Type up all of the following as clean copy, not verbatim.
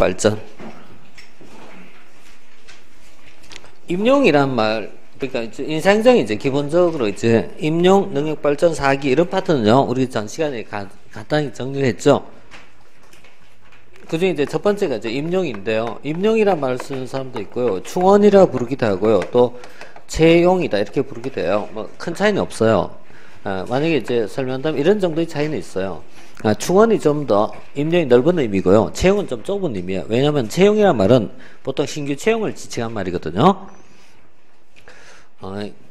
발전. 임용이란 말, 그러니까 이제 인사행정이 이제 기본적으로 이제 임용, 능력 발전, 사기 이런 파트는요, 우리 전 시간에 간단히 정리를 했죠. 그중에 이제 첫 번째가 이제 임용인데요. 임용이란 말을 쓰는 사람도 있고요. 충원이라 부르기도 하고요. 또 채용이다 이렇게 부르기도 해요. 뭐 큰 차이는 없어요. 만약에 이제 설명한다면 이런 정도의 차이는 있어요. 충원이 좀 더 임용이 넓은 의미고요. 채용은 좀 좁은 의미예요. 왜냐하면 채용이란 말은 보통 신규 채용을 지칭한 말이거든요.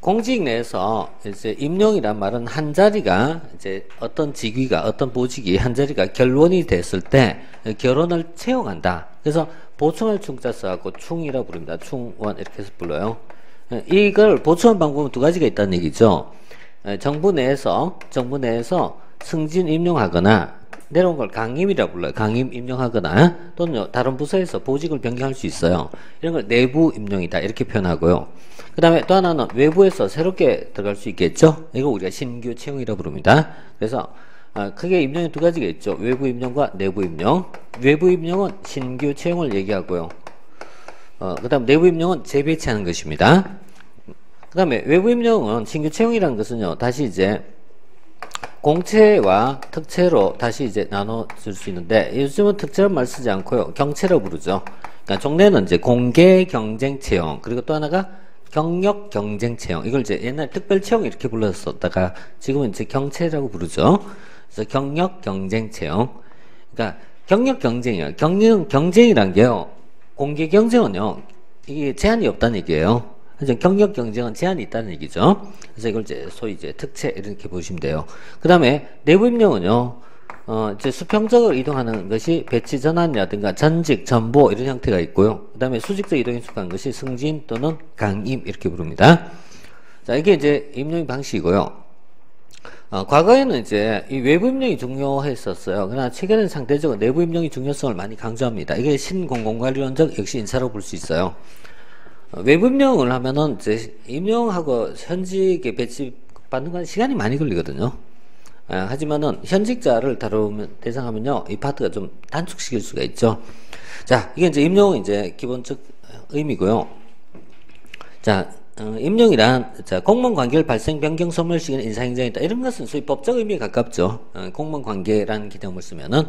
공직 내에서 이제 임용이란 말은 한 자리가 이제 어떤 직위가 어떤 보직이 한 자리가 결론이 됐을 때 결론을 채용한다. 그래서 보충할 충자 써갖고 충이라 부릅니다. 충원 이렇게 해서 불러요. 이걸 보충한 방법은 두 가지가 있다는 얘기죠. 정부 내에서 승진 임용하거나 내려온 걸 강임이라 불러요. 강임 임용하거나 또는 다른 부서에서 보직을 변경할 수 있어요. 이런 걸 내부 임용이다 이렇게 표현하고요. 그 다음에 또 하나는 외부에서 새롭게 들어갈 수 있겠죠. 이거 우리가 신규 채용이라고 부릅니다. 그래서 크게 임용이 두 가지가 있죠. 외부 임용과 내부 임용. 외부 임용은 신규 채용을 얘기하고요. 그 다음 내부 임용은 재배치하는 것입니다. 그 다음에 외부 임용은 신규 채용이라는 것은요, 다시 이제 공채와 특채로 다시 이제 나눠줄 수 있는데, 요즘은 특채란 말 쓰지 않고요, 경채라고 부르죠. 그러니까 종래는 이제 공개 경쟁 채용, 그리고 또 하나가 경력 경쟁 채용. 이걸 이제 옛날 특별 채용 이렇게 불렀었다가 지금은 이제 경채라고 부르죠. 그래서 경력 경쟁 채용. 그러니까 경력 경쟁이요. 경쟁이란 게요, 공개 경쟁은요, 이게 제한이 없다는 얘기예요. 그래서 경력 경쟁은 제한이 있다는 얘기죠. 그래서 이걸 이제 소위 이제 특채 이렇게 보시면 돼요. 그 다음에 내부 임용은요, 이제 수평적으로 이동하는 것이 배치 전환이라든가 전직, 전보 이런 형태가 있고요. 그 다음에 수직적 이동에 속한 것이 승진 또는 강임 이렇게 부릅니다. 자, 이게 이제 임용 방식이고요. 과거에는 이제 이 외부 임용이 중요했었어요. 그러나 최근에는 상대적으로 내부 임용이 중요성을 많이 강조합니다. 이게 신공공관리론적 역시 인사라고 볼 수 있어요. 외부 임용을 하면은 이제 임용하고 현직에 배치받는 건 시간이 많이 걸리거든요. 하지만은 현직자를 다루면 대상하면요, 이 파트가 좀 단축시킬 수가 있죠. 자, 이게 이제 임용 이제 기본적 의미고요. 자, 임용이란 공무원 관계를 발생 변경 소멸시키는 인사행정이다. 이런 것은 소위 법적 의미에 가깝죠. 공무원 관계라는 개념을 쓰면은.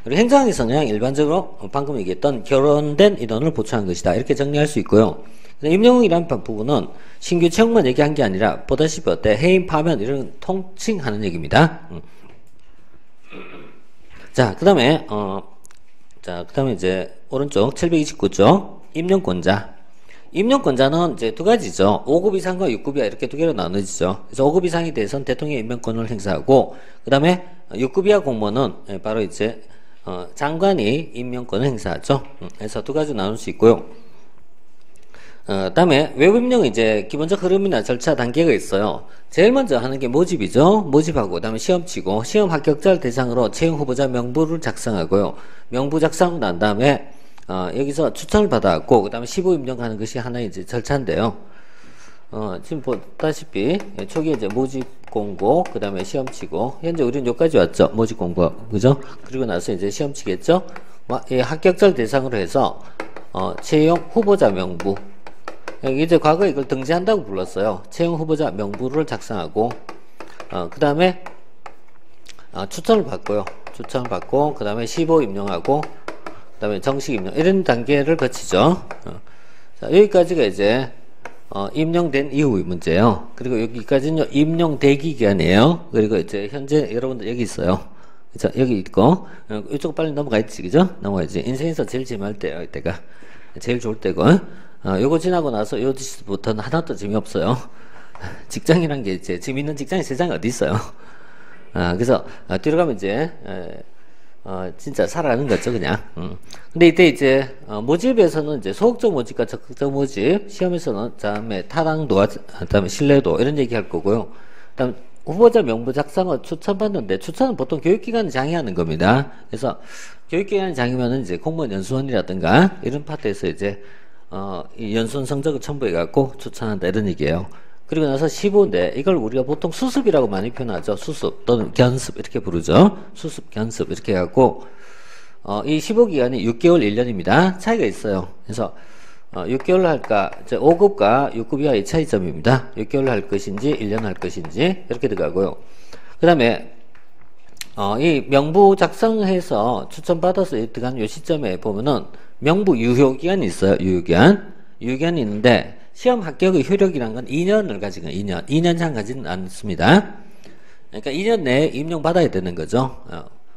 그리고 행정에서는 일반적으로 방금 얘기했던 결혼된 인원을 보충한 것이다. 이렇게 정리할 수 있고요. 임용이라는 부분은 신규 채용만 얘기한 게 아니라 보다시피 어때? 해임, 파면 이런 통칭하는 얘기입니다. 자, 그 다음에 이제 오른쪽 729쪽 임용권자. 임용권자는 이제 두 가지죠. 5급 이상과 6급 이하 이렇게 두 개로 나눠지죠. 그래서 5급 이상에 대해서는 대통령의 임명권을 행사하고, 그 다음에 6급 이하 공무원은 바로 이제 장관이 임명권을 행사하죠. 그래서 두 가지로 나눌 수 있고요. 다음에 외부 임용은 이제 기본적 흐름이나 절차 단계가 있어요. 제일 먼저 하는 게 모집이죠. 모집하고, 그 다음에 시험 치고, 시험 합격자를 대상으로 채용 후보자 명부를 작성하고요. 명부 작성하고 난 다음에 여기서 추천을 받아갖고, 그 다음에 시부 임명하는 것이 하나의 이제 절차인데요. 지금 보다시피, 초기에 이제 모집 공고, 그 다음에 시험 치고, 현재 우리는 여기까지 왔죠. 모집 공고, 그죠? 그리고 나서 이제 시험 치겠죠? 이 합격자를 대상으로 해서, 채용 후보자 명부. 이제 과거에 이걸 등재한다고 불렀어요. 채용 후보자 명부를 작성하고, 그 다음에, 추천을 받고요. 추천을 받고, 그 다음에 시보 임명하고, 그 다음에 정식 임명, 이런 단계를 거치죠. 자, 여기까지가 이제, 임명된 이후의 문제예요. 그리고 여기까지는요, 임용 대기 기간이에요. 그리고 이제 현재 여러분들 여기 있어요. 자, 여기 있고, 이쪽 빨리 넘어가야지, 그죠? 넘어가야지. 인생에서 제일 재미할 때예요, 이때가. 제일 좋을 때고. 요거 지나고 나서 요부터는 하나도 재미없어요. 직장이란 게 이제 재미있는 직장이 세상에 어디 있어요. 그래서 뒤로 가면 이제 진짜 살아가는 거죠, 그냥. 근데 이때 이제 모집에서는 이제 소극적 모집과 적극적 모집, 시험에서는 다음에 타당도와 그다음에 신뢰도 이런 얘기 할 거고요. 그다음 후보자 명부 작성을 추천받는데, 추천은 보통 교육기관을 장애하는 겁니다. 그래서 교육기관이 장애면은 이제 공무원 연수원이라든가 이런 파트에서 이제 이 연수원 성적을 첨부해 갖고 추천한다 이런 얘기예요. 그리고 나서 15인데 이걸 우리가 보통 수습이라고 많이 표현하죠. 수습 또는 견습 이렇게 부르죠. 수습, 견습 이렇게 해갖고 이 15기간이 6개월 1년입니다. 차이가 있어요. 그래서 6개월 할까, 5급과 6급 이하의 차이점입니다. 6개월 할 것인지 1년 할 것인지 이렇게 들어가고요. 그 다음에 이 명부 작성해서 추천받아서 들어간 요 시점에 보면은 명부 유효기간이 있어요. 유효기간이 있는데 시험 합격의 효력이란 건 2년을 가지고 2년 이상 가지는 않습니다. 그러니까 2년 내에 임용받아야 되는 거죠.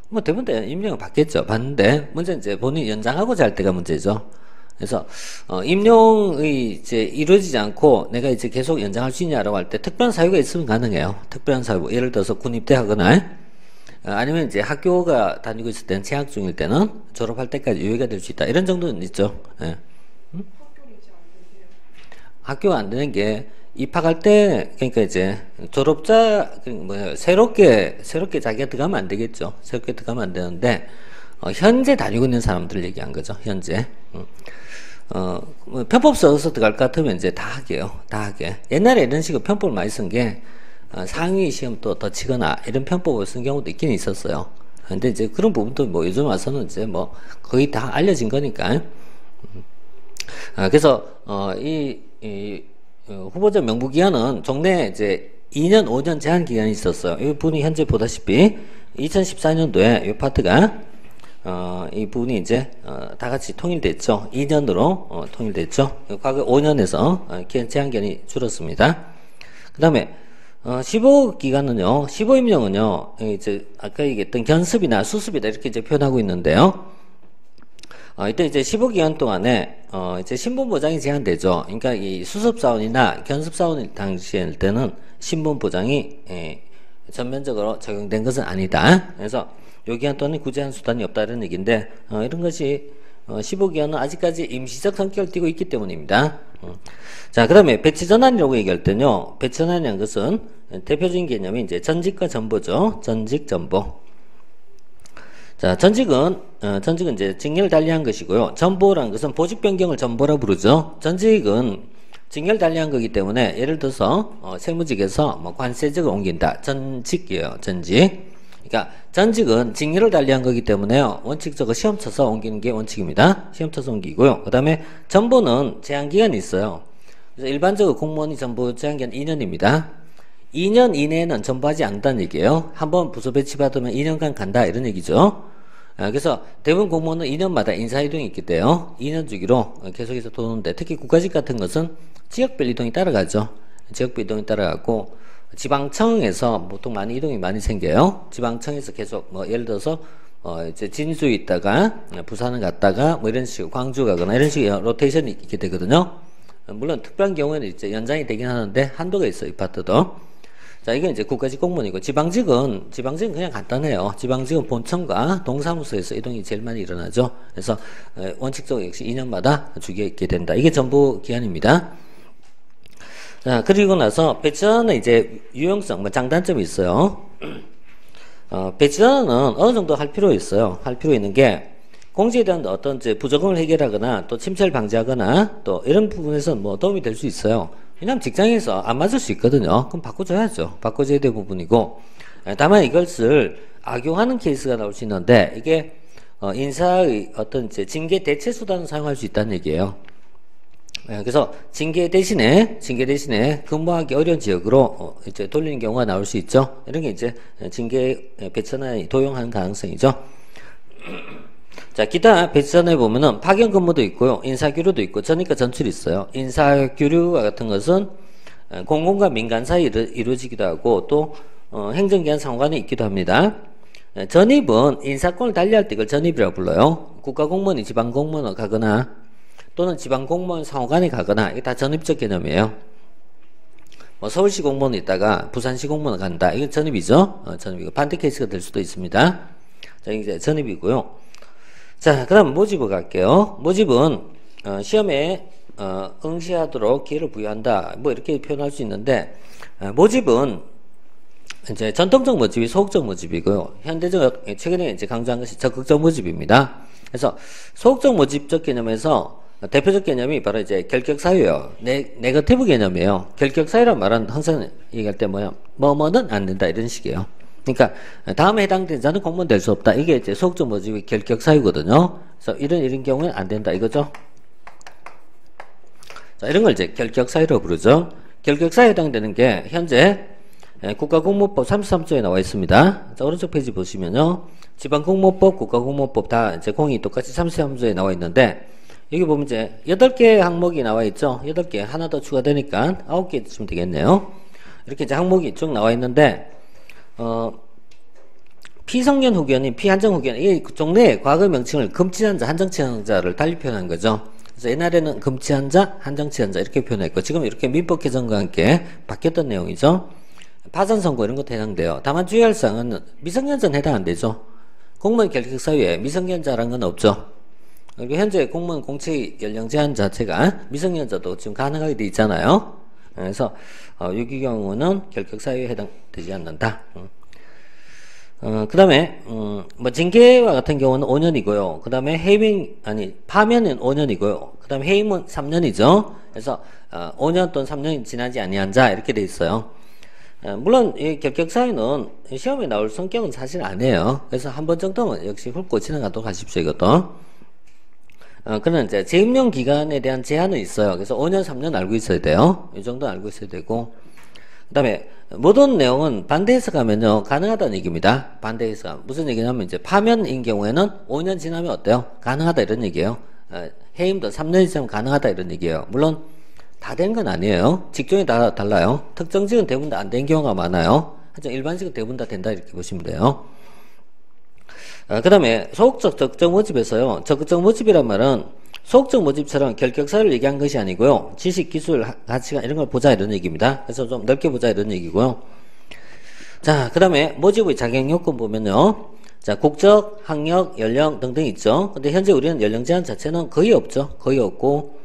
뭐 대부분 다 임용을 받겠죠. 받는데 문제는 이제 본인이 연장하고자 할 때가 문제죠. 그래서 임용이 이제 이루어지지 않고 내가 이제 계속 연장할 수 있냐라고 할 때 특별한 사유가 있으면 가능해요. 특별한 사유, 예를 들어서 군입대하거나 아니면 이제 학교가 다니고 있을 때는 재학 중일 때는 졸업할 때까지 유예가 될 수 있다. 이런 정도는 있죠. 예. 학교가 안 되는 게 입학할 때 그러니까 이제 졸업자 새롭게 자기가 들어가면 안 되겠죠. 새롭게 들어가면 안 되는데 현재 다니고 있는 사람들 얘기한 거죠. 현재. 뭐 편법 써서 들어갈 것 같으면 이제 다 하게요. 다 하게. 옛날에 이런 식으로 편법을 많이 쓴 게 상위 시험 또 더 치거나 이런 편법을 쓴 경우도 있긴 있었어요. 근데 이제 그런 부분도 뭐 요즘 와서는 이제 뭐 거의 다 알려진 거니까. 그래서 이 후보자 명부 기간은 종래 이제 2년, 5년 제한 기간이 있었어요. 이 분이 현재 보다시피 2014년도에 이 파트가 이 부분이 이제 다 같이 통일됐죠. 2년으로 통일됐죠. 과거 5년에서 제한 기간이 줄었습니다. 그 다음에 15기간은요, 15임용은요, 이제 아까 얘기했던 견습이나 수습이다 이렇게 이제 표현하고 있는데요. 이때 이제 15기간 동안에 이제 신분 보장이 제한되죠. 그러니까 이 수습 사원이나 견습 사원 당시일 때는 신분 보장이 전면적으로 적용된 것은 아니다. 그래서 요 기간 동안에 구제한 수단이 없다 이런 얘기인데 이런 것이 15기간은 아직까지 임시적 성격을 띠고 있기 때문입니다. 자, 그 다음에 배치 전환이라고 얘기할 때는요, 배치 전환이라는 것은 대표적인 개념이 이제 전직과 전보죠. 전직, 전보. 자, 전직은 이제 직렬 달리한 것이고요. 전보라는 것은 보직 변경을 전보라 부르죠. 전직은 직렬 달리한 거기 때문에 예를 들어서 세무직에서 뭐 관세직을 옮긴다. 전직이에요. 전직. 그러니까 전직은 직렬을 달리한 거기 때문에요. 원칙적으로 시험 쳐서 옮기는 게 원칙입니다. 시험 쳐서 옮기고요. 그 다음에 전보는 제한기간이 있어요. 그래서 일반적으로 공무원이 전보 제한기간 2년입니다. 2년 이내에는 전보하지 않는다는 얘기예요. 한번 부서 배치받으면 2년간 간다 이런 얘기죠. 그래서 대부분 공무원은 2년마다 인사이동이 있기 때문에 2년 주기로 계속해서 도는데 특히 국가직 같은 것은 지역별 이동이 따라가죠. 지역별 이동이 따라가고 지방청에서 보통 많이 이동이 많이 생겨요. 지방청에서 계속 뭐 예를 들어서 이제 진주에 있다가 부산을 갔다가 뭐 이런 식으로 광주 가거나 이런 식의 로테이션이 있게 되거든요. 물론 특별한 경우에는 이제 연장이 되긴 하는데 한도가 있어요. 이 파트도. 자, 이게 이제 국가직 공무원이고 지방직은 그냥 간단해요. 지방직은 본청과 동사무소에서 이동이 제일 많이 일어나죠. 그래서 원칙적으로 역시 2년마다 주기가 있게 된다. 이게 전부 기한입니다. 자, 그리고 나서 배치전환은 이제 유용성, 뭐 장단점이 있어요. 배치전환은 어느 정도 할 필요 있어요. 할 필요 있는 게 공직에 대한 어떤 이제 부적응을 해결하거나 또 침체를 방지하거나 또 이런 부분에서 뭐 도움이 될 수 있어요. 왜냐하면 직장에서 안 맞을 수 있거든요. 그럼 바꿔줘야죠. 바꿔줘야 될 부분이고, 다만 이것을 악용하는 케이스가 나올 수 있는데 이게 인사의 어떤 이제 징계 대체 수단을 사용할 수 있다는 얘기예요. 그래서 징계 대신에 근무하기 어려운 지역으로 이제 돌리는 경우가 나올 수 있죠. 이런 게 이제 징계 배치전환이 도용하는 가능성이죠. 자, 기타 배치전환에 보면은 파견 근무도 있고요, 인사규류도 있고, 전입과 전출이 있어요. 인사규류와 같은 것은 공공과 민간 사이에 이루어지기도 하고 또 행정기관 상관이 있기도 합니다. 전입은 인사권을 달리할 때 이걸 전입이라고 불러요. 국가공무원이 지방공무원을 가거나 또는 지방공무원 상호간에 가거나 이게 다 전입적 개념이에요. 뭐 서울시 공무원이 있다가 부산시 공무원을 간다. 이건 전입이죠. 전입이고 반대 케이스가 될 수도 있습니다. 자, 이제 전입이고요. 자, 그 다음 모집을 갈게요. 모집은 시험에 응시하도록 기회를 부여한다. 뭐 이렇게 표현할 수 있는데 모집은 이제 전통적 모집이 소극적 모집이고요. 현대적 최근에 이제 강조한 것이 적극적 모집입니다. 그래서 소극적 모집적 개념에서 대표적 개념이 바로 이제 결격사유예요. 네거티브 개념이에요. 결격사유란 말은 항상 얘기할 때 뭐는 안 된다 이런 식이에요. 그러니까 다음에 해당되는 자는 공무원 될 수 없다. 이게 이제 소극적 모집의 결격 사유거든요. 그래서 이런 경우는 안 된다 이거죠. 자, 이런 걸 이제 결격 사유라고 부르죠. 결격 사유에 해당되는 게 현재 국가공무법 33조에 나와 있습니다. 자, 오른쪽 페이지 보시면요. 지방공무법, 국가공무법 다 이제 공이 똑같이 33조에 나와 있는데 여기 보면 이제 8개 항목이 나와 있죠. 8개 하나 더 추가되니까 9개 주면 되겠네요. 이렇게 이제 항목이 쭉 나와 있는데 피성년 후견인, 피한정 후견인 이 종래의 과거 명칭을 금치한자, 한정치한자를 달리 표현한 거죠. 그래서 옛날에는 금치한자, 한정치한자 이렇게 표현했고 지금 이렇게 민법 개정과 함께 바뀌었던 내용이죠. 파산 선고 이런 것도 해당돼요. 다만 주의할 사항은 미성년자는 해당 안 되죠. 공무원 결격 사유에 미성년자라는 건 없죠. 그리고 현재 공무원 공채 연령 제한 자체가 미성년자도 지금 가능하게 돼 있잖아요. 그래서 이 경우는 결격 사유에 해당되지 않는다. 그 다음에 뭐 징계와 같은 경우는 5년이고요. 그 다음에 파면은 5년이고요. 그 다음에 해임은 3년이죠. 그래서 5년 또는 3년이 지나지 아니한 자 이렇게 돼 있어요. 물론 이 결격 사유는 시험에 나올 성격은 사실 아니에요. 그래서 한 번 정도는 역시 훑고 지나가도록 하십시오. 이것도. 그러나 이제 재임용 기간에 대한 제한은 있어요. 그래서 5년, 3년 알고 있어야 돼요. 이 정도 알고 있어야 되고. 그 다음에 모든 내용은 반대 해석하면요 가능하다는 얘기입니다. 반대 해석. 무슨 얘기냐면 이제 파면인 경우에는 5년 지나면 어때요? 가능하다 이런 얘기예요. 해임도 3년 지나면 가능하다 이런 얘기예요. 물론 다 된 건 아니에요. 직종이 다 달라요. 특정직은 대부분 다 안 된 경우가 많아요. 하지만 일반직은 대부분 다 된다 이렇게 보시면 돼요. 그 다음에 소극적 적극적 모집에서요. 적극적 모집이란 말은 소극적 모집처럼 결격 사유를 얘기한 것이 아니고요. 지식, 기술, 가치관 이런 걸 보자 이런 얘기입니다. 그래서 좀 넓게 보자 이런 얘기고요. 자, 그 다음에 모집의 자격 요건 보면요. 자, 국적, 학력, 연령 등등 있죠. 근데 현재 우리는 연령 제한 자체는 거의 없죠. 거의 없고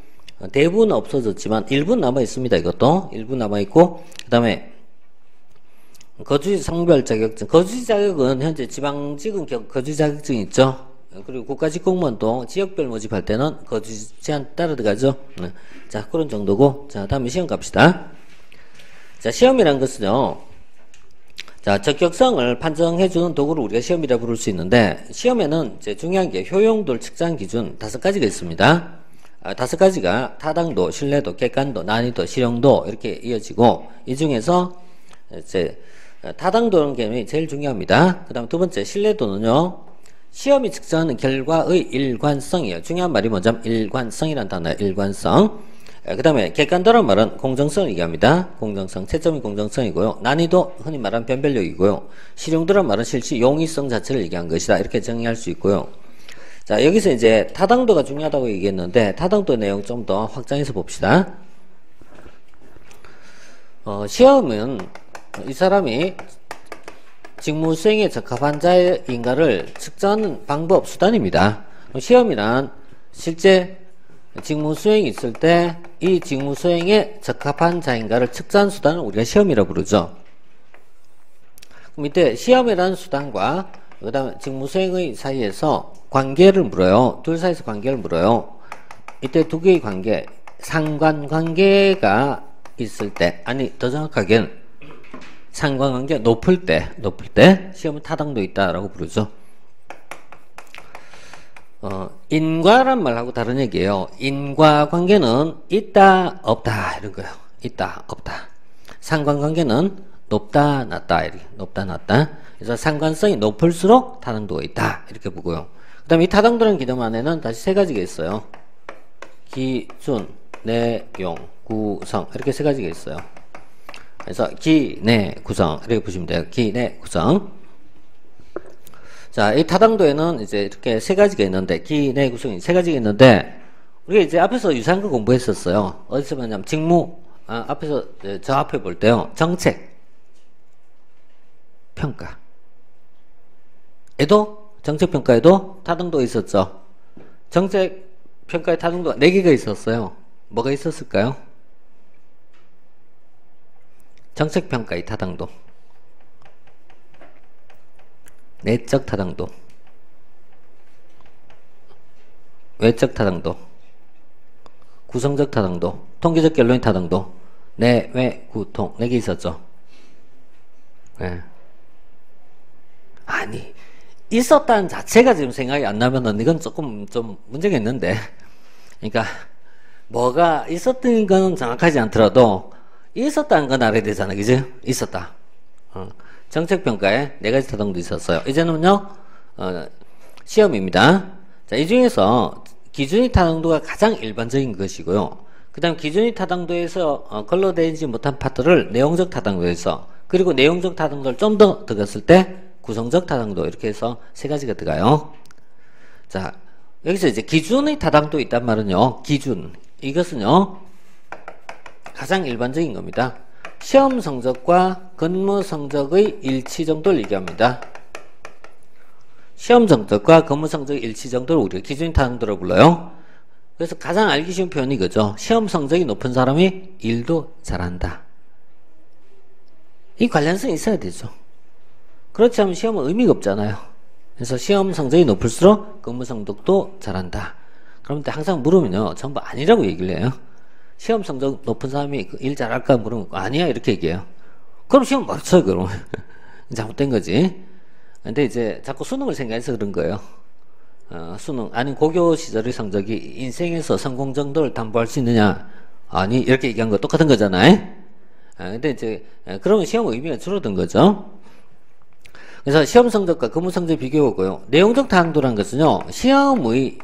대부분은 없어졌지만 일부는 남아 있습니다. 이것도 일부 남아 있고 그 다음에 거주지 상별 자격증. 거주지 자격은 현재 지방직은 거주지 자격증이 있죠. 그리고 국가직 공무원도 지역별 모집할 때는 거주지 제한 따라 들어가죠. 자, 그런 정도고. 자, 다음에 시험 갑시다. 자, 시험이란 것은요. 자, 적격성을 판정해주는 도구를 우리가 시험이라 부를 수 있는데, 시험에는 이제 중요한 게 효용도를 측정 기준 5가지가 있습니다. 5가지가 타당도, 신뢰도, 객관도, 난이도, 실용도 이렇게 이어지고, 이 중에서 이제 타당도는 개념이 제일 중요합니다. 그 다음 두 번째 신뢰도는요. 시험이 측정하는 결과의 일관성이에요. 중요한 말이 뭐냐면 일관성이라는 단어예요. 일관성. 그 다음에 객관도란 말은 공정성을 얘기합니다. 공정성. 채점이 공정성이고요. 난이도 흔히 말하는 변별력이고요. 실용도란 말은 실시 용이성 자체를 얘기한 것이다. 이렇게 정의할 수 있고요. 자, 여기서 이제 타당도가 중요하다고 얘기했는데 타당도 내용 좀 더 확장해서 봅시다. 시험은 이 사람이 직무 수행에 적합한 자인가를 측정하는 방법, 수단입니다. 시험이란 실제 직무 수행이 있을 때 이 직무 수행에 적합한 자인가를 측정하는 수단을 우리가 시험이라고 부르죠. 그럼 이때 시험이라는 수단과 그 다음에 직무 수행의 사이에서 관계를 물어요. 둘 사이에서 관계를 물어요. 이때 두 개의 관계, 상관관계가 있을 때, 아니 더 정확하게는 상관관계가 높을 때 시험은 타당도 있다라고 부르죠. 인과란 말하고 다른 얘기예요. 인과관계는 있다 없다 이런 거예요. 있다 없다. 상관관계는 높다 낮다 이렇게 높다 낮다. 그래서 상관성이 높을수록 타당도가 있다 이렇게 보고요. 그 다음에 이 타당도라는 개념 안에는 다시 3가지가 있어요. 기준, 내용, 구성 이렇게 3가지가 있어요. 그래서 기, 내, 구성 이렇게 보시면 돼요. 기, 내, 구성. 자, 이 타당도에는 이제 이렇게 3가지가 있는데 기, 내, 구성이 3가지가 있는데 우리가 이제 앞에서 유사한 거 공부했었어요. 어디서 봤냐면 직무 앞에서 저 앞에 볼 때요. 정책, 평가. 정책 평가에도 타당도가 있었죠. 정책 평가의 타당도가 4개가 있었어요. 뭐가 있었을까요? 정책평가의 타당도, 내적 타당도, 외적 타당도, 구성적 타당도, 통계적 결론의 타당도, 내, 외, 구, 통 4개 있었죠. 네. 아니, 있었다는 자체가 지금 생각이 안 나면은 이건 조금 좀 문제가 있는데. 그러니까 뭐가 있었던 건 정확하지 않더라도 있었다는 건 알아야 되잖아. 그지? 있었다. 정책평가에 4가지 타당도 있었어요. 이제는요, 시험입니다. 자, 이 중에서 기준이 타당도가 가장 일반적인 것이고요. 그 다음 기준이 타당도에서 걸러내지 못한 파트를 내용적 타당도에서, 그리고 내용적 타당도를 좀 더 들어갔을 때 구성적 타당도, 이렇게 해서 3가지가 들어가요. 자, 여기서 이제 기준의 타당도 있단 말은요, 기준. 이것은요, 가장 일반적인 겁니다. 시험 성적과 근무 성적의 일치 정도를 얘기합니다. 시험 성적과 근무 성적의 일치 정도를 우리가 기준이 타당도로 불러요. 그래서 가장 알기 쉬운 표현이 이거죠. 시험 성적이 높은 사람이 일도 잘한다. 이 관련성이 있어야 되죠. 그렇지 않으면 시험은 의미가 없잖아요. 그래서 시험 성적이 높을수록 근무 성적도 잘한다. 그런데 항상 물으면요, 전부 아니라고 얘기를 해요. 시험 성적 높은 사람이 일 잘할까 물으면 아니야 이렇게 얘기해요. 그럼 시험 못 쳐요. 그럼 잘못된 거지. 근데 이제 자꾸 수능을 생각해서 그런 거예요. 수능 아니 고교 시절의 성적이 인생에서 성공 정도를 담보할 수 있느냐? 아니 이렇게 얘기한 거 똑같은 거잖아요. 근데 이제 그러면 시험 의미가 줄어든 거죠. 그래서 시험 성적과 근무 성적 비교하고요. 내용적 타당도라는 것은요, 시험의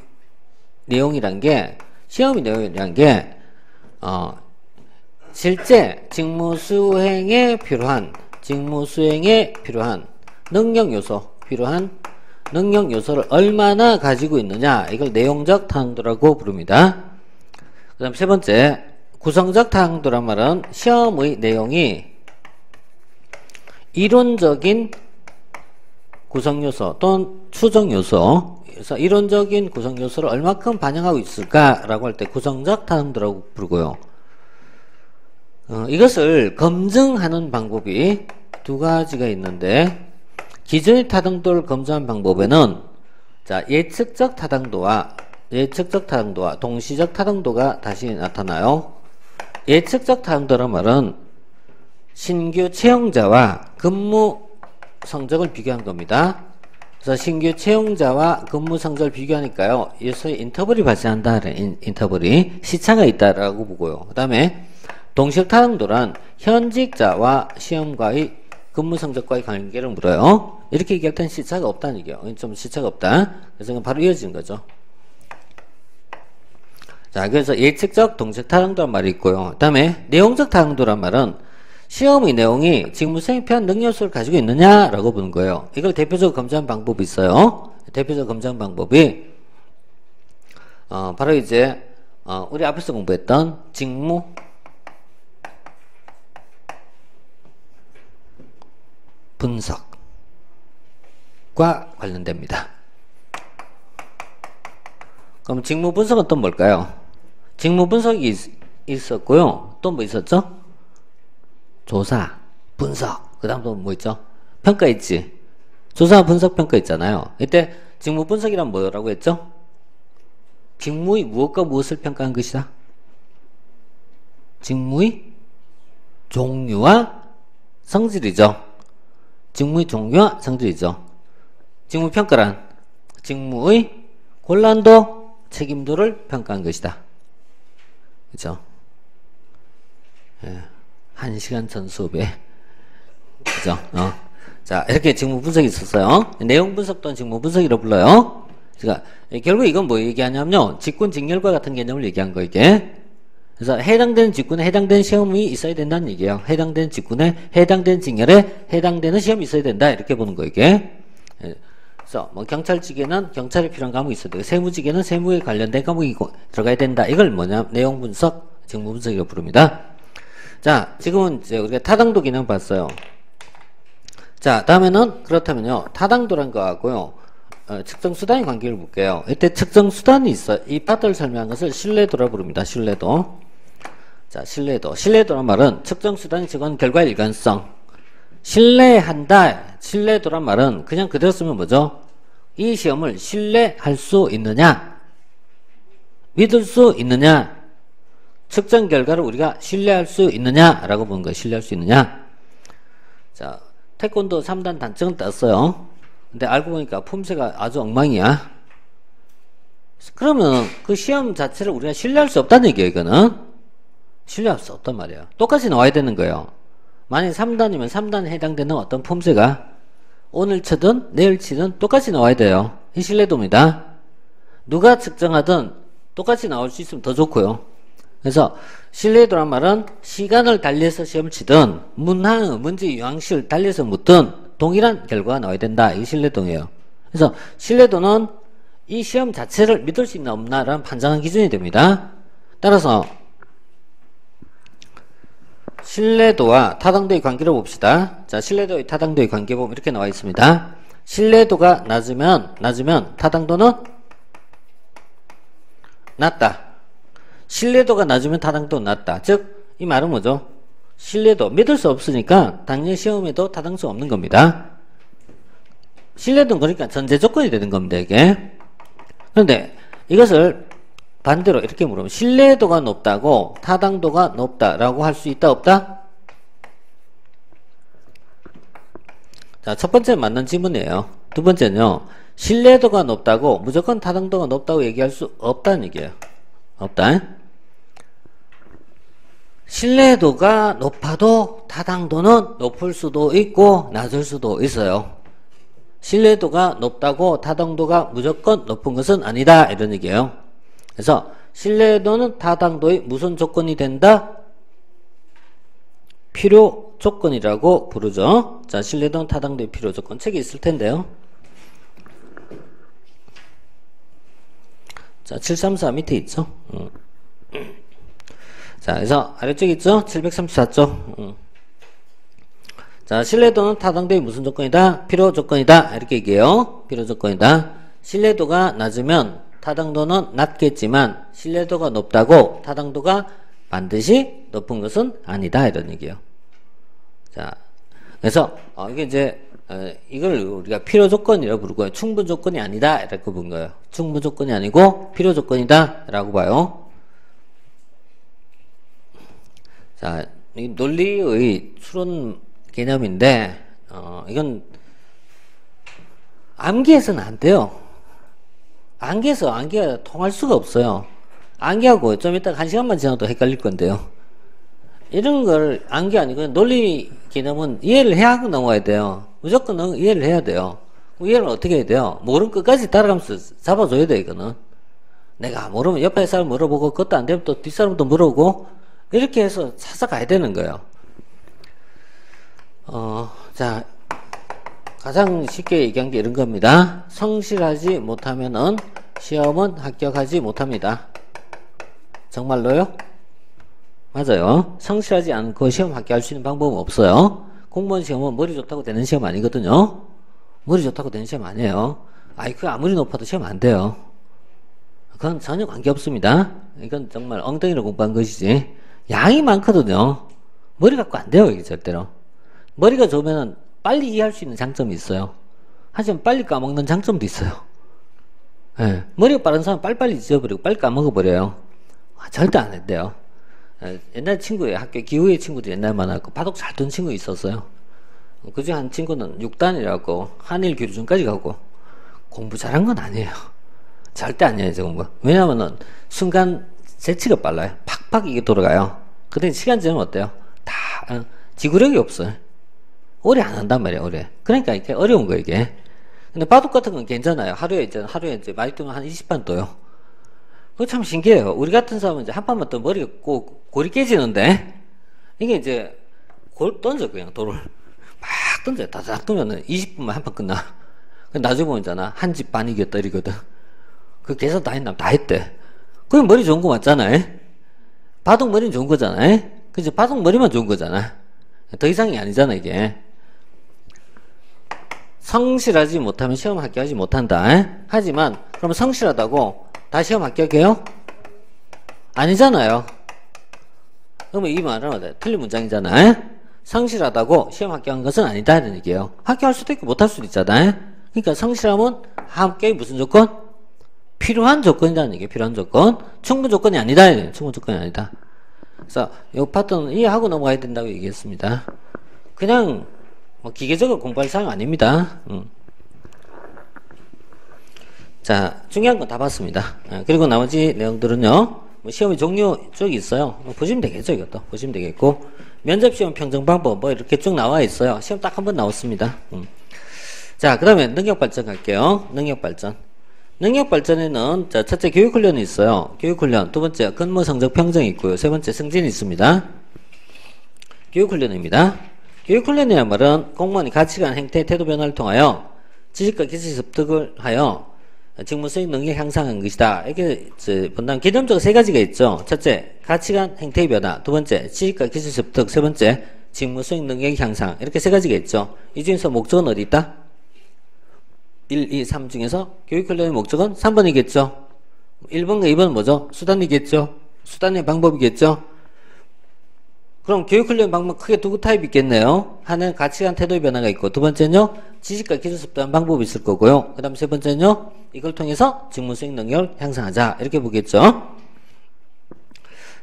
내용이란 게, 시험의 내용이란 게 실제 직무 수행에 필요한 능력 요소를 얼마나 가지고 있느냐, 이걸 내용적 타당도라고 부릅니다. 그 다음 3번째, 구성적 타당도란 말은 시험의 내용이 이론적인 구성요소 또는 추정요소, 그래서 이론적인 구성요소를 얼마큼 반영하고 있을까라고 할 때 구성적 타당도라고 부르고요. 이것을 검증하는 방법이 2가지가 있는데, 기준의 타당도를 검증하는 방법에는 자, 예측적 타당도와 동시적 타당도가 다시 나타나요. 예측적 타당도란 말은 신규 채용자와 근무 성적을 비교한 겁니다. 그래서 신규 채용자와 근무 성적을 비교하니까요, 여기서 인터벌이 발생한다. 인터벌이 시차가 있다라고 보고요. 그 다음에 동시적 타당도란 현직자와 시험과의 근무 성적과의 관계를 물어요. 이렇게 얘기할 때는 시차가 없다는 얘기예요. 좀 시차가 없다. 그래서 바로 이어지는 거죠. 자, 그래서 예측적 동시적 타당도란 말이 있고요. 그 다음에 내용적 타당도란 말은 시험의 내용이 직무 수행에 필요한 능력을 가지고 있느냐라고 보는 거예요. 이걸 대표적으로 검증하는 방법이 있어요. 대표적으로 검증하는 방법이 바로 이제 우리 앞에서 공부했던 직무 분석과 관련됩니다. 그럼 직무 분석은 또 뭘까요? 직무 분석이 있었고요. 또 뭐 있었죠? 조사, 분석, 그 다음 또 뭐 있죠? 평가 있지? 조사, 분석, 평가 있잖아요. 이때 직무 분석이란 뭐라고 했죠? 직무의 무엇과 무엇을 평가한 것이다? 직무의 종류와 성질이죠. 직무의 종류와 성질이죠. 직무 평가란 직무의 곤란도, 책임도를 평가한 것이다. 그죠? 예. 1시간 전 수업에. 그죠? 자, 이렇게 직무 분석이 있었어요. 내용 분석 또는 직무 분석이라고 불러요. 그러니까, 결국 이건 뭐 얘기하냐면요, 직군 직렬과 같은 개념을 얘기한 거, 이게. 그래서 해당되는 직군에 해당되는 시험이 있어야 된다는 얘기예요. 해당되는 직군에 해당되는 직렬에 해당되는 시험이 있어야 된다. 이렇게 보는 거, 이게. 그래서 뭐 경찰직에는 경찰에 필요한 과목이 있어야 되고, 세무직에는 세무에 관련된 과목이 들어가야 된다. 이걸 뭐냐? 내용 분석, 직무 분석이라고 부릅니다. 자, 지금은 이제 우리가 타당도 개념 봤어요. 자, 다음에는 그렇다면요, 타당도란 거하고요, 측정 수단의 관계를 볼게요. 이때 측정 수단이 있어요. 이 파트를 설명한 것을 신뢰도라고 부릅니다. 신뢰도. 자, 신뢰도란 말은 측정 수단이 적은 결과의 일관성. 신뢰한다. 신뢰도란 말은 그냥 그대로 쓰면 뭐죠? 이 시험을 신뢰할 수 있느냐? 믿을 수 있느냐? 측정 결과를 우리가 신뢰할 수 있느냐라고 보는 거예요. 신뢰할 수 있느냐. 자, 태권도 3단 단증은 땄어요. 근데 알고 보니까 품새가 아주 엉망이야. 그러면 그 시험 자체를 우리가 신뢰할 수 없다는 얘기예요, 이거는. 신뢰할 수 없단 말이에요. 똑같이 나와야 되는 거예요. 만약 3단이면 3단에 해당되는 어떤 품새가 오늘 치든 내일 치든 똑같이 나와야 돼요. 이 신뢰도입니다. 누가 측정하든 똑같이 나올 수 있으면 더 좋고요. 그래서 신뢰도란 말은 시간을 달리해서 시험을 치든 문항, 문제 유형식을 달리해서 묻든 동일한 결과가 나와야 된다. 이게 신뢰도예요. 그래서 신뢰도는 이 시험 자체를 믿을 수 있나 없나라는 판단하는 기준이 됩니다. 따라서 신뢰도와 타당도의 관계를 봅시다. 자, 신뢰도의 타당도의 관계 보면 이렇게 나와 있습니다. 신뢰도가 낮으면 타당도는 낮다. 신뢰도가 낮으면 타당도는 낮다. 즉, 이 말은 뭐죠? 신뢰도, 믿을 수 없으니까 당연히 시험에도 타당수가 없는 겁니다. 신뢰도는 그러니까 전제 조건이 되는 겁니다, 이게. 그런데 이것을 반대로 이렇게 물으면 신뢰도가 높다고 타당도가 높다라고 할 수 있다, 없다? 자, 첫 번째 맞는 질문이에요. 두 번째는요, 신뢰도가 높다고 무조건 타당도가 높다고 얘기할 수 없다는 얘기예요. 없다. 신뢰도가 높아도 타당도는 높을 수도 있고 낮을 수도 있어요. 신뢰도가 높다고 타당도가 무조건 높은 것은 아니다, 이런 얘기예요. 그래서 신뢰도는 타당도의 무슨 조건이 된다? 필요 조건이라고 부르죠. 자, 신뢰도는 타당도의 필요 조건. 책이 있을 텐데요. 자, 734 밑에 있죠. 자, 그래서 아래쪽에 있죠. 734쪽. 자, 신뢰도는 타당도의 무슨 조건이다? 필요 조건이다. 이렇게 얘기해요. 필요 조건이다. 신뢰도가 낮으면 타당도는 낮겠지만 신뢰도가 높다고 타당도가 반드시 높은 것은 아니다, 이런 얘기예요. 자, 그래서 이게 이제 이걸 우리가 필요 조건이라고 부르고요. 충분 조건이 아니다, 이렇게 부른 거예요. 충분 조건이 아니고 필요 조건이다 라고 봐요. 자, 이 논리의 추론 개념인데 이건 암기해서는 안 돼요. 암기가 통할 수가 없어요. 암기하고 좀 이따 1시간만 지나도 헷갈릴 건데요. 이런 걸 암기 아니고 논리 개념은 이해를 해야 하고 넘어가야 돼요. 무조건 이해를 해야 돼요. 이해를 어떻게 해야 돼요? 모르면 끝까지 따라가면서 잡아줘야 돼요, 이거는. 내가 모르면 옆에 사람 물어보고 그것도 안 되면 또 뒷사람도 물어보고 이렇게 해서 찾아가야 되는 거예요. 자, 가장 쉽게 얘기한 게 이런 겁니다. 성실하지 못하면은 시험은 합격하지 못합니다. 정말로요? 맞아요. 성실하지 않고 시험 합격할 수 있는 방법은 없어요. 공무원 시험은 머리 좋다고 되는 시험 아니거든요. 머리 좋다고 되는 시험 아니에요. IQ가 아무리 높아도 시험 안 돼요. 그건 전혀 관계없습니다. 이건 정말 엉덩이로 공부한 것이지. 양이 많거든요. 머리 갖고 안 돼요, 이게 절대로. 머리가 좋으면 빨리 이해할 수 있는 장점이 있어요. 하지만 빨리 까먹는 장점도 있어요. 예, 머리가 빠른 사람은 빨리빨리 잊어버리고 빨리 까먹어버려요. 절대 안 된대요. 옛날 친구예요. 학교 기후의 친구도 옛날 많았고 바둑 잘 둔 친구 있었어요. 그중에 한 친구는 6단이라고 한일 교류전까지 가고 공부 잘한 건 아니에요. 절대 아니에요, 저 공부. 왜냐면은 순간 재치가 빨라요. 팍팍 이게 돌아가요. 근데 시간 지나면 어때요? 다 지구력이 없어요. 오래 안 한단 말이에요, 오래. 그러니까 이렇게 어려운 거예요, 이게. 근데 바둑 같은 건 괜찮아요. 하루에 이제 많이 뜨면 한 20판 떠요. 그거 참 신기해요. 우리 같은 사람은 이제 한 판만 또 머리가 골이 깨지는데, 이게 이제 던져, 그냥 돌을. 막 던져요. 다닥 뜨면은 20분만 한 판 끝나. 나중에 보면 있잖아. 한 집 반 이겼다, 이거든. 그 계산 다 했나? 다 했대. 그럼 머리 좋은 거 맞잖아요? 바둑 머리는 좋은 거잖아요? 그죠? 바둑 머리만 좋은 거잖아. 더 이상이 아니잖아, 이게. 성실하지 못하면 시험 합격하지 못한다. 하지만 그럼 성실하다고 다 시험 합격해요? 아니잖아요. 그러면 이 말은 틀린 문장이잖아요. 성실하다고 시험 합격한 것은 아니다, 이런 얘기예요. 합격할 수도 있고 못할 수도 있잖아요. 그러니까 성실함은 합격의 무슨 조건? 필요한 조건이라는 얘기예요. 필요한 조건. 충분 조건이 아니다. 충분 조건이 아니다. 그래서 이 파트는 이해하고 넘어가야 된다고 얘기했습니다. 그냥 뭐 기계적으로 공부할 사항 아닙니다. 자, 중요한 건 다 봤습니다. 그리고 나머지 내용들은요, 뭐 시험의 종류 쪽이 있어요. 뭐 보시면 되겠죠, 이것도. 보시면 되겠고. 면접시험 평정 방법, 뭐 이렇게 쭉 나와 있어요. 시험 딱 한 번 나왔습니다. 자, 그 다음에 능력발전 갈게요. 능력발전. 능력발전에는, 자, 첫째 교육훈련이 있어요. 교육훈련. 두 번째 근무 성적 평정이 있고요. 세 번째 승진이 있습니다. 교육훈련입니다. 교육훈련이란 말은 공무원이 가치관, 행태, 태도 변화를 통하여 지식과 기술 습득을 하여 직무 수행 능력 향상한 것이다. 이렇게 본다면 개념적으로 세 가지가 있죠. 첫째, 가치관, 행태의 변화. 두 번째, 지식과 기술 습득. 세 번째, 직무 수행 능력 향상. 이렇게 세 가지가 있죠. 이 중에서 목적은 어디 있다? 1, 2, 3 중에서 교육훈련의 목적은 3번이겠죠. 1번과 2번은 뭐죠? 수단이겠죠. 수단의 방법이겠죠. 그럼 교육훈련 방법 크게 두 타입이 있겠네요. 하나는 가치관 태도의 변화가 있고, 두 번째는요, 지식과 기술 습득한 방법이 있을 거고요. 그 다음 세 번째는요, 이걸 통해서 직무 수행 능력을 향상하자. 이렇게 보겠죠.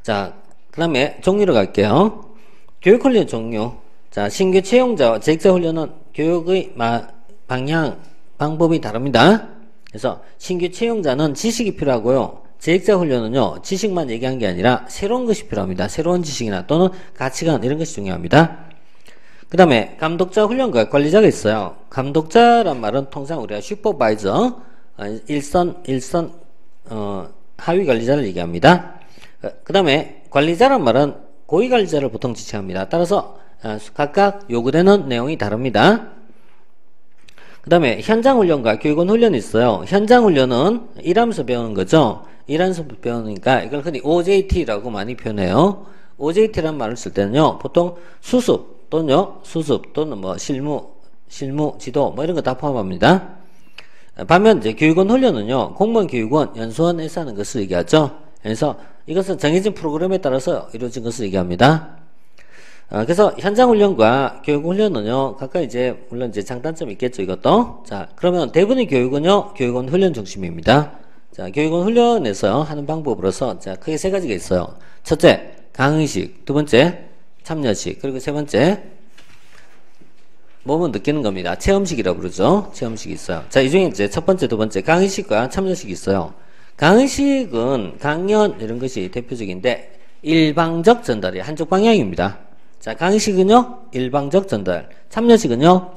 자, 그 다음에 종류로 갈게요. 교육훈련 종류. 자, 신규 채용자와 재직자 훈련은 교육의 방향, 방법이 다릅니다. 그래서 신규 채용자는 지식이 필요하고요. 재직자 훈련은요, 지식만 얘기한 게 아니라 새로운 것이 필요합니다. 새로운 지식이나 또는 가치관 이런 것이 중요합니다. 그 다음에 감독자 훈련과 관리자가 있어요. 감독자란 말은 통상 우리가 슈퍼바이저, 일선 하위 관리자를 얘기합니다. 그 다음에 관리자란 말은 고위 관리자를 보통 지칭합니다. 따라서 각각 요구되는 내용이 다릅니다. 그 다음에 현장훈련과 교육원 훈련이 있어요. 현장훈련은 일하면서 배우는 거죠. 일하면서 배우니까 이걸 흔히 OJT라고 많이 표현해요. OJT라는 말을 쓸 때는요, 보통 수습 또는 뭐 실무, 지도 뭐 이런 거 다 포함합니다. 반면 이제 교육원 훈련은요, 공무원 교육원, 연수원에서 하는 것을 얘기하죠. 그래서 이것은 정해진 프로그램에 따라서 이루어진 것을 얘기합니다. 그래서 현장훈련과 교육훈련은요, 각각 이제, 물론 이제 장단점이 있겠죠, 이것도. 자, 그러면 대부분의 교육은요, 교육원 훈련 중심입니다. 자, 교육원 훈련에서 하는 방법으로서, 자, 크게 세 가지가 있어요. 첫째, 강의식. 두 번째, 참여식. 그리고 세 번째, 몸은 느끼는 겁니다. 체험식이라고 그러죠. 체험식이 있어요. 자, 이 중에 이제 첫 번째, 두 번째, 강의식과 참여식이 있어요. 강의식은 강연, 이런 것이 대표적인데, 일방적 전달이 한쪽 방향입니다. 자, 강의식은요, 일방적 전달. 참여식은요,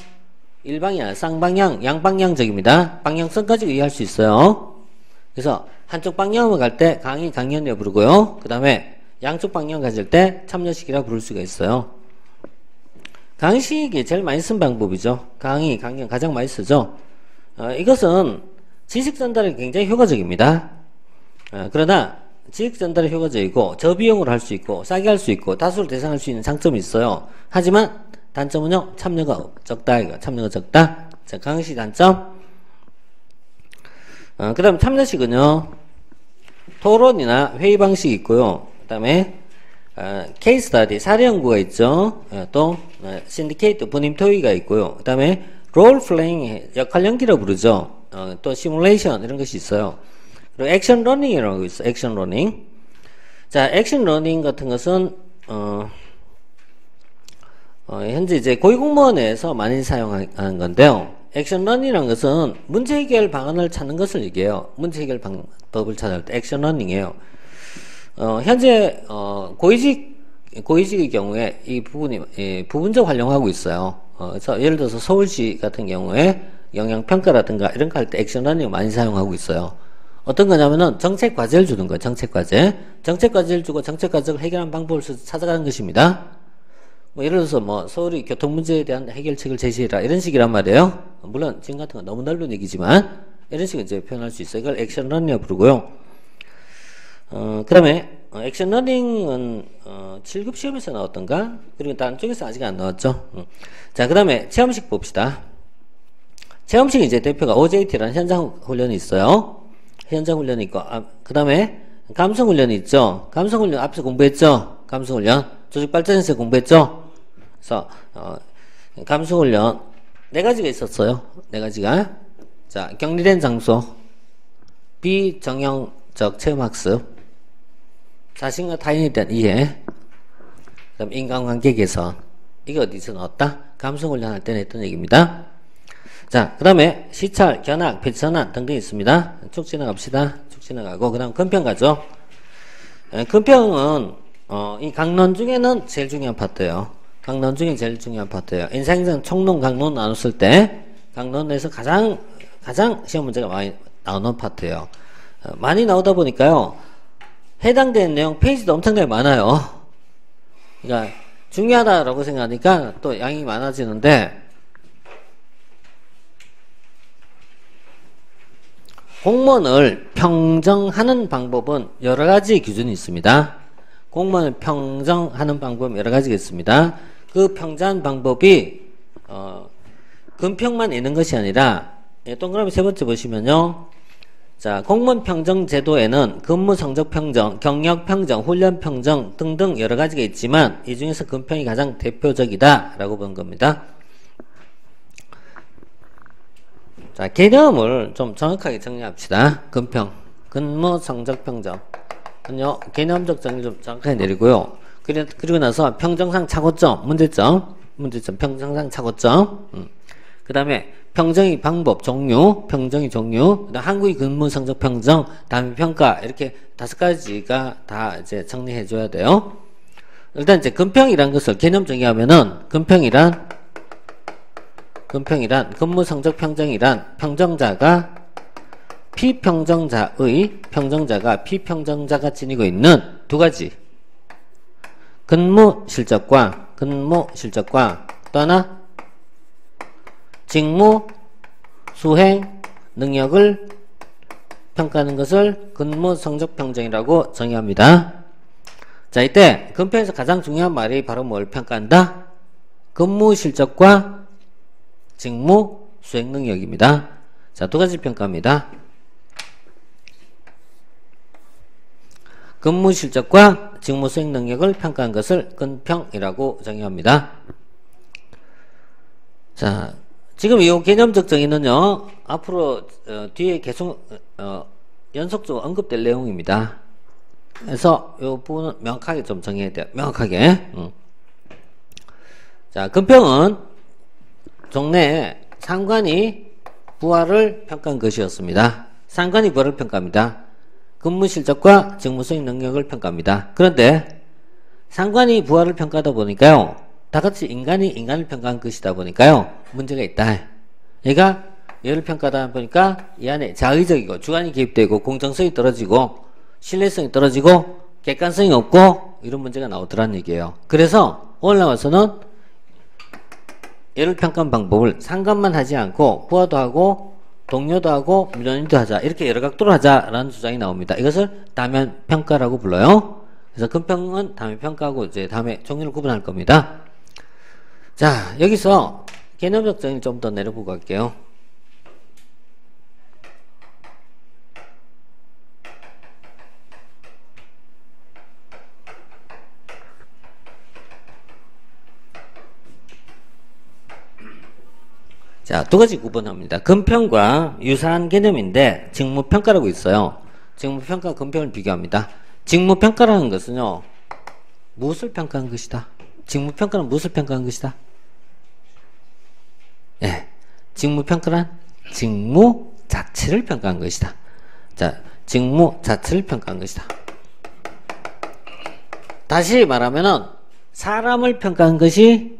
일방이 아니라 쌍방향, 양방향적입니다. 방향성까지 이해할 수 있어요. 그래서 한쪽 방향으로 갈 때 강연이라고 부르고요. 그 다음에 양쪽 방향 가질 때 참여식이라고 부를 수가 있어요. 강의식이 제일 많이 쓴 방법이죠. 강연 가장 많이 쓰죠. 이것은 지식 전달에 굉장히 효과적입니다. 그러나 지식 전달이 효과적이고 저비용으로 할 수 있고 싸게 할 수 있고 다수를 대상할 수 있는 장점이 있어요. 하지만 단점은요, 참여가 적다. 참여가 적다. 자, 강의식 단점. 그 다음 참여식은요, 토론이나 회의 방식이 있고요. 그 다음에 케이스 스터디, 사례 연구가 있죠. 또 신디케이트, 분임 토의가 있고요. 그 다음에 롤 플레잉, 역할 연기라고 부르죠. 또 시뮬레이션 이런 것이 있어요. 그리고 액션 러닝이라고 있어요. 액션 러닝. 자, 액션 러닝 같은 것은 현재 이제 고위공무원에서 많이 사용하는 건데요. 액션 러닝이라는 것은 문제 해결 방안을 찾는 것을 얘기해요. 문제 해결 방법을 찾을 때 액션 러닝이에요. 현재 고위직의 경우에 이 부분이 부분적 활용하고 있어요. 그래서 예를 들어서 서울시 같은 경우에 영향평가라든가 이런 거 할 때 액션 러닝을 많이 사용하고 있어요. 어떤 거냐면은 정책 과제를 주는 거예요. 정책 과제를 주고 정책 과제를 해결하는 방법을 찾아가는 것입니다. 뭐 예를 들어서 뭐 서울이 교통 문제에 대한 해결책을 제시해라 이런 식이란 말이에요. 물론 지금 같은 건 너무 넓은 얘기지만 이런 식으로 이제 표현할 수 있어요. 이걸 액션 러닝이라고 부르고요. 그 다음에 액션 러닝은 7급 시험에서 나왔던가? 그리고 다른 쪽에서 아직 안 나왔죠. 자, 그 다음에 체험식 봅시다. 체험식 이제 대표가 OJT라는 현장 훈련이 있어요. 현장 훈련이 있고, 그 다음에 감성 훈련이 있죠. 감성 훈련 앞서 공부했죠. 감성 훈련 조직 발전에서 공부했죠. 그래서 감성 훈련 4가지가 있었어요. 4가지가. 자, 격리된 장소, 비정형적 체험학습, 자신과 타인에 대한 이해, 그다음 인간관계 개선. 이게 어디서 나왔다? 감성 훈련할 때 했던 얘기입니다. 자, 그 다음에 시찰, 견학, 배선안 등등 있습니다. 쭉 지나갑시다. 쭉 지나가고 그 다음 근평 가죠. 근평은 이 강론 중에는 제일 중요한 파트예요. 강론 중에 제일 중요한 파트예요. 인사행전 총론 강론 나눴을 때 강론에서 가장 시험 문제가 많이 나오는 파트예요. 많이 나오다 보니까요. 해당되는 내용 페이지도 엄청나게 많아요. 그러니까 중요하다라고 생각하니까 또 양이 많아지는데 공무원을 평정하는 방법은 여러 가지 기준이 있습니다. 공무원을 평정하는 방법은 여러 가지가 있습니다. 그 평정하는 방법이 근평만 있는 것이 아니라 동그라미 세 번째 보시면요. 자, 공무원 평정 제도에는 근무 성적 평정, 경력 평정, 훈련 평정 등등 여러 가지가 있지만 이 중에서 근평이 가장 대표적이다라고 본 겁니다. 자, 개념을 좀 정확하게 정리합시다. 근평, 근무 성적 평정. 개념적 정리 좀 정확하게 내리고요. 그리고 나서 평정상 착오점, 문제점, 평정상 착오점. 그 다음에 평정의 방법, 종류, 평정의 종류, 한국의 근무 성적 평정, 다음에 평가, 이렇게 5가지가 다 이제 정리해줘야 돼요. 일단 이제 근평이란 것을 개념 정의하면은, 근평이란 근무 성적 평정이란 평정자가 피평정자가 지니고 있는 두 가지. 근무 실적과 또 하나 직무 수행 능력을 평가하는 것을 근무 성적 평정이라고 정의합니다. 자, 이때 근평에서 가장 중요한 말이 바로 뭘 평가한다? 근무 실적과 직무 수행 능력입니다. 자, 두 가지 평가입니다. 근무 실적과 직무 수행 능력을 평가한 것을 근평이라고 정의합니다. 자, 지금 이 개념적 정의는요, 앞으로 뒤에 계속 연속적으로 언급될 내용입니다. 그래서 이 부분은 명확하게 좀 정의해야 돼요. 명확하게. 자, 근평은 종래에 상관이 부하를 평가한 것이었습니다. 상관이 부하를 평가합니다. 근무 실적과 직무 수행 능력을 평가합니다. 그런데 상관이 부하를 평가하다 보니까요, 다 같이 인간을 평가한 것이다 보니까요, 문제가 있다. 얘가 얘를 평가하다 보니까 이 안에 자의적이고 주관이 개입되고 공정성이 떨어지고 신뢰성이 떨어지고 객관성이 없고 이런 문제가 나오더라는 얘기예요. 그래서 오늘 나와서는 얘를 평가한 방법을 상관만 하지 않고 부하도 하고 동료도 하고 민원인도 하자, 이렇게 여러 각도로 하자라는 주장이 나옵니다. 이것을 다면 평가라고 불러요. 그래서 근평은 다면 평가하고 이제 다음에 종류를 구분할 겁니다. 자, 여기서 개념적 정의를 좀 더 내려보고 갈게요. 자, 두 가지 구분합니다. 근평과 유사한 개념인데 직무평가라고 있어요. 직무평가와 근평을 비교합니다. 직무평가라는 것은요, 무엇을 평가한 것이다? 직무평가는 무엇을 평가한 것이다? 예, 직무평가란 직무 자체를 평가한 것이다. 자, 직무 자체를 평가한 것이다. 다시 말하면은 사람을 평가한 것이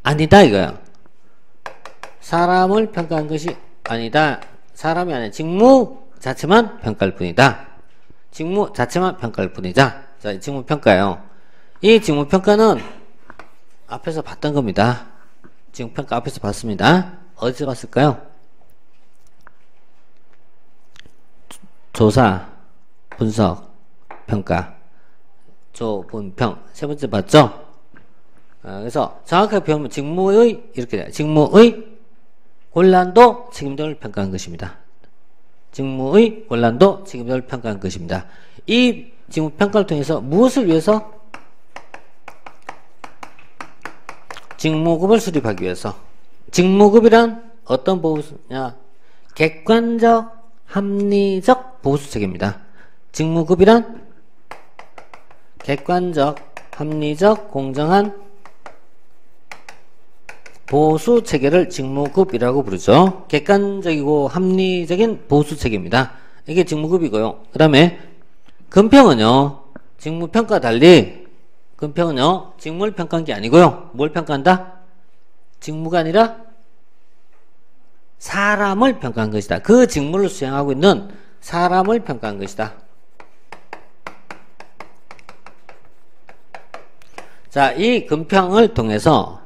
아니다 이거야. 사람을 평가한 것이 아니다. 사람이 아니라 직무 자체만 평가할 뿐이다. 직무 자체만 평가할 뿐이다. 자, 직무평가예요. 이 직무평가는 앞에서 봤던 겁니다. 직무평가 앞에서 봤습니다. 어디서 봤을까요? 조사, 분석, 평가, 조분평. 세 번째 봤죠? 그래서 정확하게 배우면 직무의, 이렇게 돼요. 직무의 곤란도, 책임도를 평가한 것입니다. 직무의 곤란도, 책임도를 평가한 것입니다. 이 직무평가를 통해서 무엇을 위해서? 직무급을 수립하기 위해서. 직무급이란 어떤 보수냐? 객관적, 합리적 보수체계입니다. 직무급이란 객관적, 합리적, 공정한 보수 체계를 직무급이라고 부르죠. 객관적이고 합리적인 보수 체계입니다. 이게 직무급이고요. 그 다음에 금평은요, 직무평가 달리 금평은요, 직무를 평가한 게 아니고요. 뭘 평가한다? 직무가 아니라 사람을 평가한 것이다. 그 직무를 수행하고 있는 사람을 평가한 것이다. 자, 이 금평을 통해서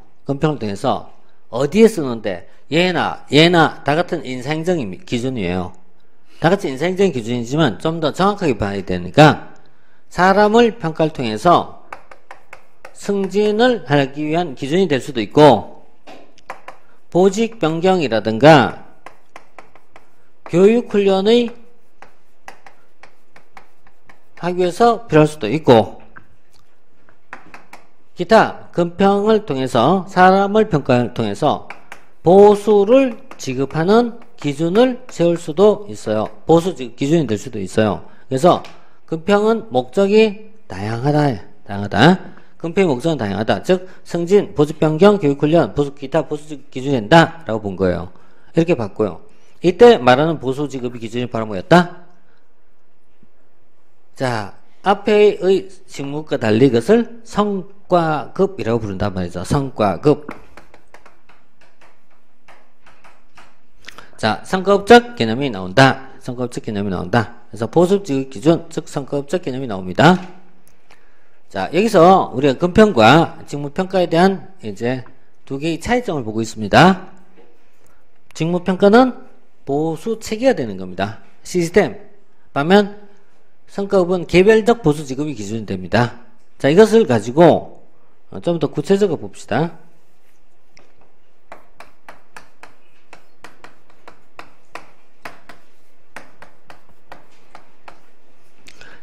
어디에 쓰는데 얘나 다 같은 인사행정 기준이에요. 다 같이 인사행정 기준이지만 좀 더 정확하게 봐야 되니까 사람을 평가를 통해서 승진을 하기 위한 기준이 될 수도 있고 보직 변경이라든가 교육 훈련의 하기 위해서 필요할 수도 있고 기타 금평을 통해서 사람을 평가를 통해서 보수를 지급하는 기준을 세울 수도 있어요. 보수 기준이 될 수도 있어요. 그래서 금평은 목적이 다양하다. 금평의 목적은 다양하다. 즉 승진, 보직 변경, 교육 훈련, 기타 보수 기준이 된다 라고 본 거예요. 이렇게 봤고요. 이때 말하는 보수 지급의 기준이 바로 뭐였다? 자, 앞에의 직무과 달리 이것을 성과급이라고 부른단 말이죠. 성과급. 자, 성과급적 개념이 나온다. 그래서 보수지급 기준, 즉 성과급적 개념이 나옵니다. 자, 여기서 우리가 금평과 직무평가에 대한 이제 두 개의 차이점을 보고 있습니다. 직무평가는 보수 체계가 되는 겁니다. 시스템. 반면 성과급은 개별적 보수 지급이 기준이 됩니다. 자, 이것을 가지고 좀 더 구체적으로 봅시다.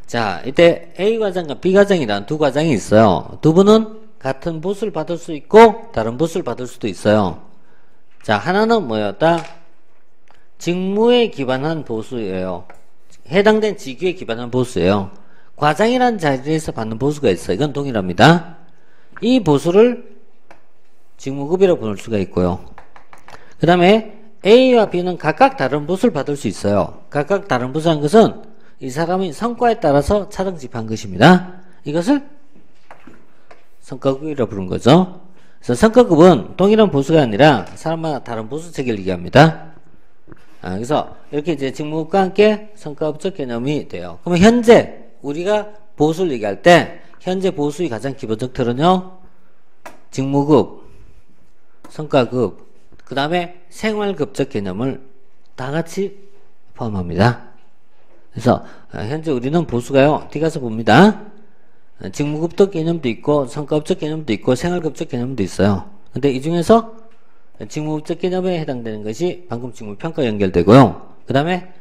자, 이때 A 과정과 B 과정이라는 두 과정이 있어요. 두 분은 같은 보수를 받을 수 있고 다른 보수를 받을 수도 있어요. 자, 하나는 뭐였다? 직무에 기반한 보수예요. 해당된 직위에 기반한 보수예요. 과장이라는 자리에서 받는 보수가 있어요. 이건 동일합니다. 이 보수를 직무급이라고 부를 수가 있고요. 그 다음에 A와 B는 각각 다른 보수를 받을 수 있어요. 각각 다른 보수한 것은 이 사람의 성과에 따라서 차등집한 것입니다. 이것을 성과급이라고 부르는 거죠. 그래서 성과급은 동일한 보수가 아니라 사람마다 다른 보수 체계를 얘기합니다. 그래서 이렇게 이제 직무급과 함께 성과급적 개념이 돼요. 그러면 현재 우리가 보수를 얘기할 때 현재 보수의 가장 기본적 틀은요, 직무급, 성과급, 그 다음에 생활급적 개념을 다 같이 포함합니다. 그래서 현재 우리는 보수가요, 뒤가서 봅니다. 직무급적 개념도 있고 성과급적 개념도 있고 생활급적 개념도 있어요. 근데 이 중에서 직무급적 개념에 해당되는 것이 방금 직무평가 연결되고요. 그 다음에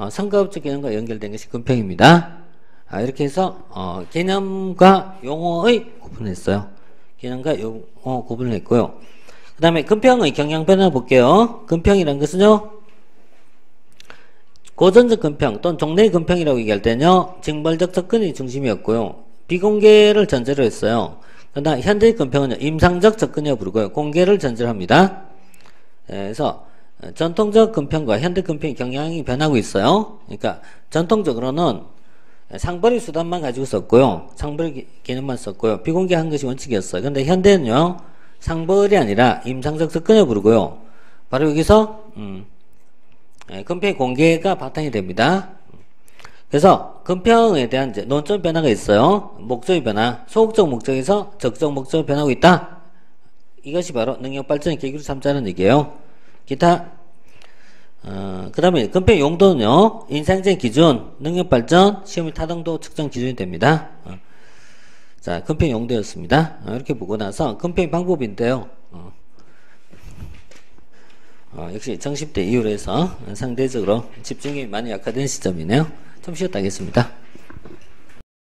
성과급적 개념과 연결된 것이 금평입니다. 이렇게 해서 개념과 용어의 구분을 했어요. 개념과 용어 구분을 했고요. 그 다음에 금평의 경향변화 볼게요. 금평이라는 것은요, 고전적 금평 또는 종래의 금평이라고 얘기할 때는요, 징벌적 접근이 중심이었고요. 비공개를 전제로 했어요. 그러나 현대의 금평은 임상적 접근이라고 부르고요. 공개를 전제로 합니다. 그래서 전통적 금평과 현대 금평의 경향이 변하고 있어요. 그러니까 전통적으로는 상벌의 수단만 가지고 썼고요. 상벌의 개념만 썼고요. 비공개한 것이 원칙이었어요. 그런데 현대는요, 상벌이 아니라 임상적 접근이라고 부르고요. 바로 여기서 금평의 공개가 바탕이 됩니다. 그래서 금평에 대한 이제 논점 변화가 있어요. 목적의 변화, 소극적 목적에서 적극적 목적으로 변하고 있다. 이것이 바로 능력 발전의 계기로 삼자는 얘기예요. 기타 그 다음에 금평 용도는요, 인사행정 기준, 능력 발전, 시험의 타당도 측정 기준이 됩니다. 자, 금평 용도였습니다. 이렇게 보고 나서 금평 방법인데요. 역시 정시대 이후로 해서 상대적으로 집중력이 많이 약화된 시점이네요. 좀 쉬었다 하겠습니다.